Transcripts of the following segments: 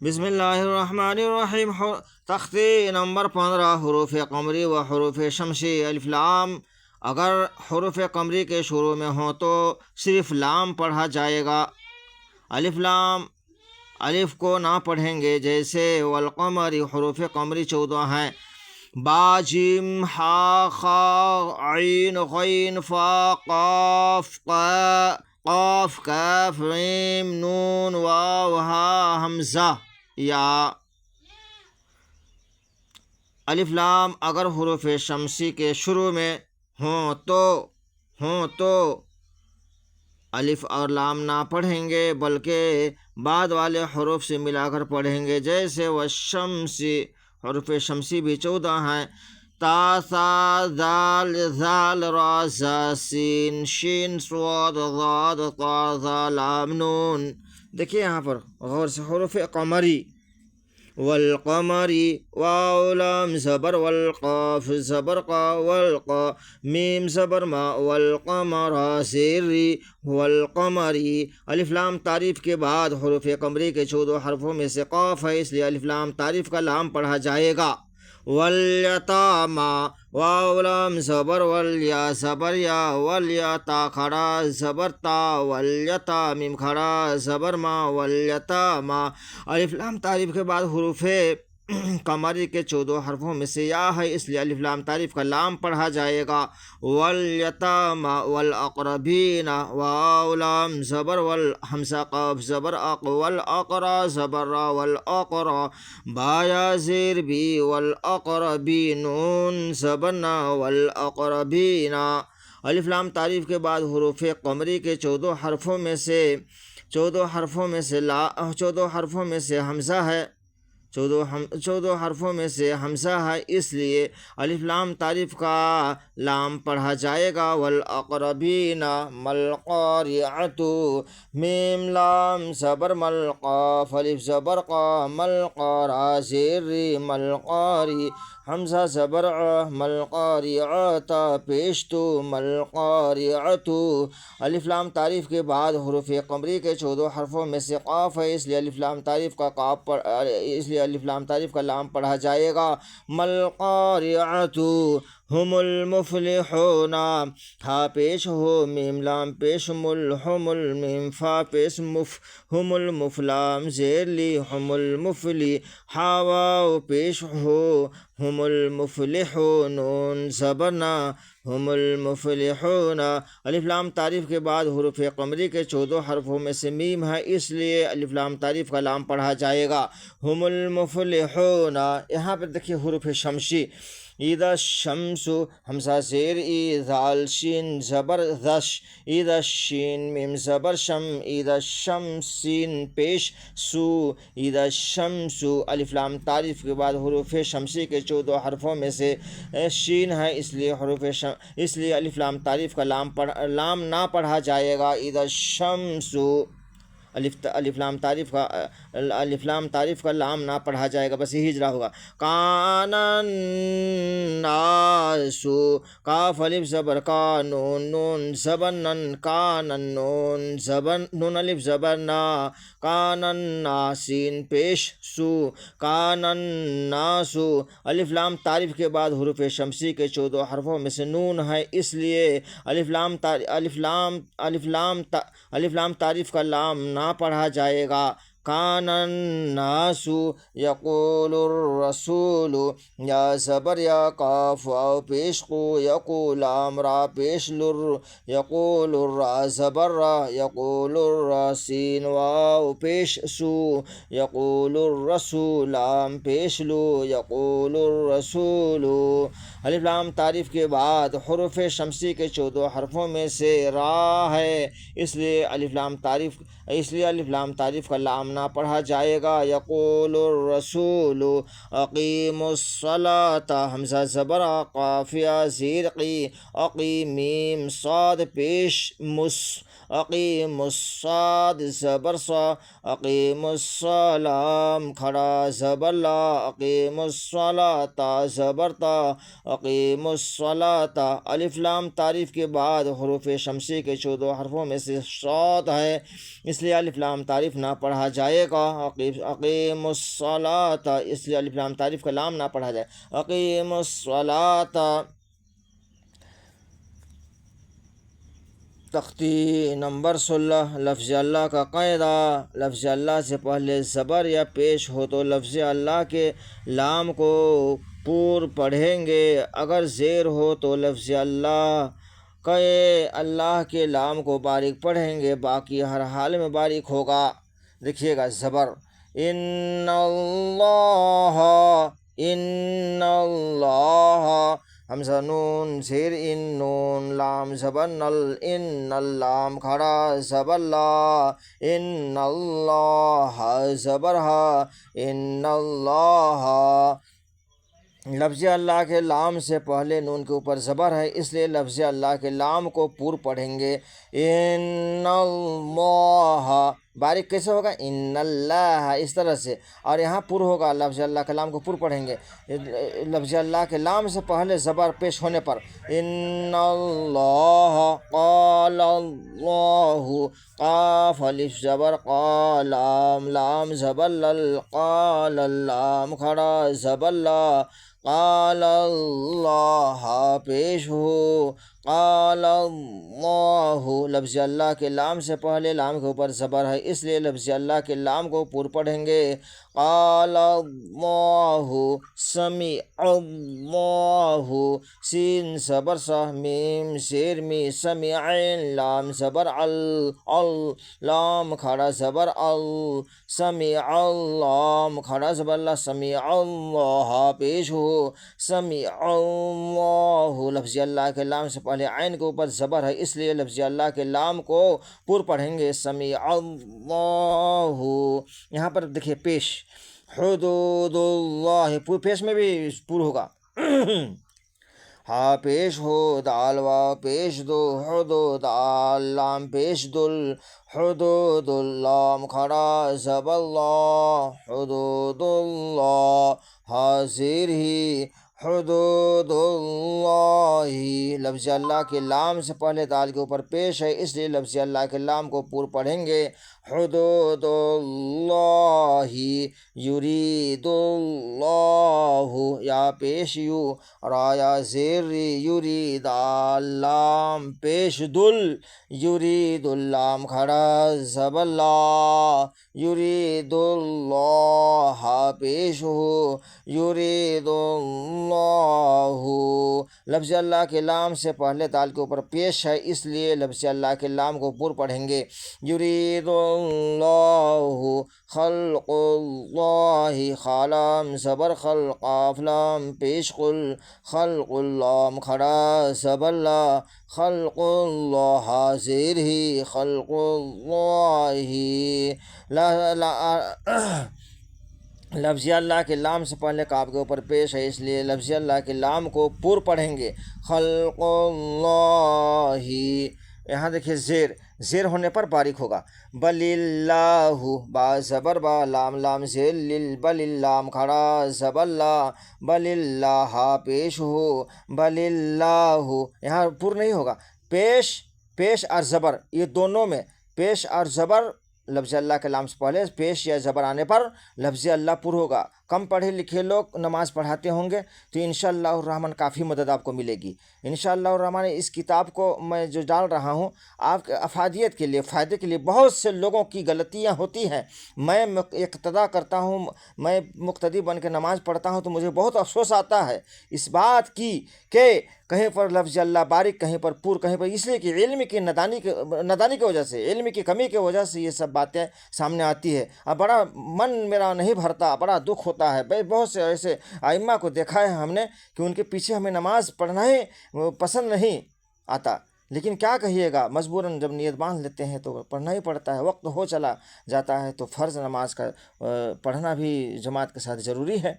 بسم اللہ الرحمن الرحیم۔ تختی نمبر 15، حروف قمری و حروف شمسی۔ الف لام اگر حروف قمری کے شروع میں ہوں تو صرف لام پڑھا جائے گا۔ الف لام الف کو نہ پڑھیں گے، جیسے والقمر۔ حروف قمری 14 ہیں: با، جیم، ہا، خا، عین، غین، فا، قاف، قاف، کاف، عین، نون، واو، ہا، حمزہ، یا۔ الف لام اگر حروف شمسی کے شروع میں ہوں تو الف اور لام نہ پڑھیں گے، بلکہ بعد والے حروف سے ملا کر پڑھیں گے، جیسے والشمسی۔ حروف شمسی بھی 14 ہیں: تا، ثا، ذال، ذال، را، زا، سین، شین، صاد، ضاد، طا، ظا، لام، نون۔ دیکھیے یہاں پر غور سے، حروف قمری: والقمری، واو لام زبر والقاف زبر قا، والقا، میم زبر ما، والقمر زیر ری، والقمری۔ الف لام تعریف کے بعد حروف قمری کے 14 حرفوں میں سے قاف ہے، اس لیے الف لام تعریف کا لام پڑھا جائے گا۔ والیتاما، واو لام زبر والیا زبر یا، والیا تا کھڑا زبر تا، والیتا میم کھڑا زبر ما، والیتاما۔ الف لام تعریف کے بعد حروف قمری کے 14 حرفوں میں سے یا ہے، اس لیے الف لام تعریف کا لام پڑھا جائے گا۔ والیتاما، والاقربین، واو لام زبر والحمزہ قاف زبر اق، والاقرا زبر را، والاقرا با یا زیر بی، والاقربی نون زبر نا، والاقربین۔ الف لام تعریف کے بعد حروف قمری کے 14 حرفوں میں سے 14 حرفوں میں سے حمزہ ہے 14 حرفوں میں سے حمزہ ہے، اس لیے الف لام تعریف کا لام پڑھا جائے گا۔ والاقربین، ملقاریعۃ، میم لام زبر ملقاف، الف زبر قا، ملقارا زیر ری، ملقاری، حمزہ زبر ع، ملقاریعۃ پیش تو، ملقاریعۃ۔ الف لام تعریف کے بعد حروف قمری کے 14 حرفوں میں سے قاف ہے، اس لیے الف لام تعریف کا لام پڑھا جائے گا۔ ملقاریعۃ، ہم المفلحون، ہا پیش ہو، میم لام پیش مل، ہم المیم فا پیش مف، ہم المفلام زیر لی، ہم المفلی، ہا واو پیش ہو، ہم المفلحون نون زبرنا، ہم المفلحون۔ الف لام تعریف کے بعد حروف قمری کے 14 حرفوں میں سے میم ہے، اس لیے الف لام تعریف کا لام پڑھا جائے گا۔ ہم المفلحون۔ یہاں پر دیکھیے حروف شمسی: اذا الشمس، حمزہ زیر ای، ذال شین زبر ذش، اذا الشین میم زبر شم، اذا الشمس سین پیش سو، اذا الشمس۔ الف لام تعریف کے بعد حروف شمسی کے 14 حرفوں میں سے شین ہے، اس لیے الف لام تعریف کا لام نہ پڑھا جائے گا۔ اذا الشمس، الف لام تعریف کا لام نہ پڑھا جائے گا، بس یہی اجرا ہوگا۔ کان الناس، کاف الف زبر کا، نون نون زبر نن، کان نون زبر، نون الف زبر نا، کان الناس سین پیش سو، کان الناس۔ الف لام تعریف کے بعد حروف شمسی کے 14 حرفوں میں سے نون ہے، اس لیے الف لام تعریف کا لام نہ پڑھا جائے گا۔ کان الناس یقول الرسول، یا زبر یا قاف واو پیش قو، یقول را پیش لر، یقول الرا زبر را، یقول الراسین واو پیش سو، یقول الرسول لام پیش لو، یقول الرسول۔ الف لام تعریف کے بعد حروف شمسی کے 14 حرفوں میں سے را ہے، اس لیے الف لام تعریف کا لام نہ پڑھا جائے گا۔ یقول الرسول، اقیم الصلاۃ، حمزہ زبر قافیہ زیر قی، اقی میم صاد پیش مس، اقیم الصاد زبر صا، اقیم السلام کھڑا زبر لا، اقیم الصلاۃ زبر تا، اقیم الصلاۃ۔ الف لام تعریف کے بعد حروف شمسی کے 14 حرفوں میں سے صاد ہے، اس لیے الف لام تعریف نہ پڑھا جائے جائے گا. اقیم الصلاۃ اس لیے الف لام تعریف کا لام نہ پڑھا جائے. اقیم الصلاۃ. تختی نمبر 16 لفظ اللہ کا قاعدہ. لفظ اللہ سے پہلے زبر یا پیش ہو تو لفظ اللہ کے لام کو پور پڑھیں گے. اگر زیر ہو تو لفظ اللہ اللہ کے لام کو باریک پڑھیں گے، باقی ہر حال میں باریک ہوگا. دیکھیے گا زبر ان اللہ، ان اللہ، حمزہ نون زیر ان نون، لام زبر نل، ان اللام کھڑا زبر لا، ان اللہ زبر ہا، ان اللہ. لفظ اللہ کے لام سے پہلے نون کے اوپر زبر ہے، اس لیے لفظ اللہ کے لام کو پور پڑھیں گے. ان اللہ باریک کیسے ہوگا؟ ان اللہ اس طرح سے، اور یہاں پر ہوگا. لفظ اللہ کے لام کو پر پڑھیں گے لفظ اللہ کے لام سے پہلے زبر پیش ہونے پر. ان اللہ قال اللہ، قاف الف زبر قال، لام لام زبر لل، قال اللام کھڑا زبر لا، قال اللہ پیش ہو، قال اللہ. لفظ اللہ کے لام سے پہلے لام کے اوپر زبر ہے، اس لیے لفظ اللہ کے لام کو پور پڑھیں گے. قال اللہ سمیع اللہ، سین زبر سا، میم زیر می، سمیع لام زبر ال، لام کھڑا زبر ال، سمیع اللہ کھڑا زبر اللہ، سمیع اللہ پیش ہو، سمیع اللہ. لفظ اللہ کے لام سے پہلے عین کے اوپر زبر ہے، اس لیے لفظ اللہ کے لام کو پور پڑھیں گے سمیع اللہ. یہاں پر دیکھیے پیش حدود اللہ، پیش میں بھی پور ہوگا. ہا پیش ہو، دال وا پیش دو، حدود لام پیش دل، حدود اللام کھڑا زبر اللہ، حدود اللہ حاضر ہی، حدود اللہ. لفظ اللہ کے لام سے پہلے دال کے اوپر پیش ہے، اس لیے لفظ اللہ کے لام کو پور پڑھیں گے. حدود اللہ یرید اللہ، یا پیش یو، رایا زیر یرید، لام پیش دل، یرید اللام کھڑا زبر لا، یرید اللہ پیش ہو، یرید اللہ. لفظ اللہ کے لام سے پہلے دال کے اوپر پیش ہے، اس لیے لفظ اللہ کے لام کو پور پڑھیں گے. یرید اللہ خلق اللہ، خالام زبر خل، قاف لام پیش قل، خلق اللہ کھڑا زبر لا، خلق اللہ حاضر ہی، خلق اللہ. لفظ اللہ کے لام سے پہلے کاف کے اوپر پیش ہے، اس لیے لفظ اللہ کے لام کو پور پڑھیں گے. خلق اللہ. یہاں دیکھیے زیر ہونے پر باریک ہوگا. بل اللہ، با زبر با، لام لام زیر لل، بل اللام کھڑا زبر لا، بل اللہ پیش ہو، بل اللہ. یہاں پر نہیں ہوگا. پیش اور زبر، یہ دونوں میں پیش اور زبر لفظ اللہ کے لام سے پہلے پیش یا زبر آنے پر لفظ اللہ پر ہوگا. کم پڑھے لکھے لوگ نماز پڑھاتے ہوں گے تو انشاءاللہ الرحمن کافی مدد آپ کو ملے گی. انشاءاللہ الرحمن اس کتاب کو میں جو ڈال رہا ہوں آپ کے افادیت کے لیے، فائدے کے لیے. بہت سے لوگوں کی غلطیاں ہوتی ہیں، میں اقتدا کرتا ہوں، میں مقتدی بن کے نماز پڑھتا ہوں تو مجھے بہت افسوس آتا ہے اس بات کی کہ کہیں پر لفظ اللہ باریک، کہیں پر پور، کہیں پر، اس لیے کہ علم کی ندانی کی وجہ سے، علم کی کمی کی وجہ سے یہ سب باتیں سامنے آتی ہے. اب بڑا من میرا نہیں بھرتا، بڑا دکھ ہوتا ہے. بہت سے ایسے ائمہ کو دیکھا ہے ہم نے کہ ان کے پیچھے ہمیں نماز پڑھنا ہی پسند نہیں آتا، لیکن کیا کہیے گا، مجبوراً جب نیت باندھ لیتے ہیں تو پڑھنا ہی پڑتا ہے. وقت ہو چلا جاتا ہے تو فرض نماز کا پڑھنا بھی جماعت کے ساتھ ضروری ہے.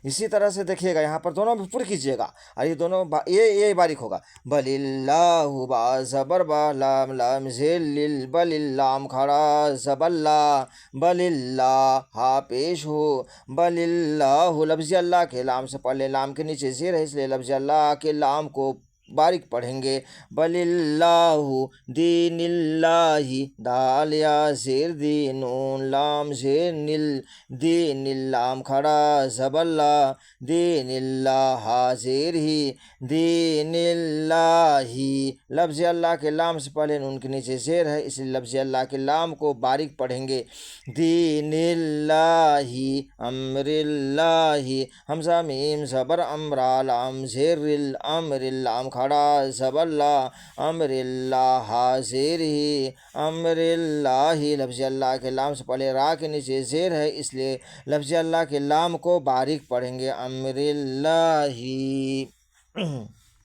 اسی طرح سے دیکھیے گا یہاں پر دونوں بھی پر کیجیے گا، اور یہ دونوں یہ باریک ہوگا. بل اللہ، با زبر با، لام لام زیر لل، بل اللام کھڑا زبر لا، بل اللہ پیش ہو، بل اللہ. لفظ اللہ کے لام سے پہلے لام کے نیچے زیر ہے، اس لیے لفظ اللہ کے لام کو باریک پڑھیں گے۔ بل اللہ دین اللہ، دال یا زیر دین نون لام زیر نل، دین اللام کھڑا زبر اللہ، دین اللہ حاضر ہی، دین اللہ، لفظ اللہ کے لام سے پہلے نون کے نیچے زیر ہے، اس لیے لفظ اللہ کے لام کو باریک پڑھیں گے۔ دین اللہ امر اللہ، حمزہ میم زبر امرا لام زیر الامر اللام کھڑا زبر اللہ، امر اللہ حاضر ہی، امر اللہ، لفظ اللہ کے لام سے پہلے را کے نیچے زیر ہے، اس لیے لفظ اللہ کے لام کو باریک پڑھیں گے، امر اللہ۔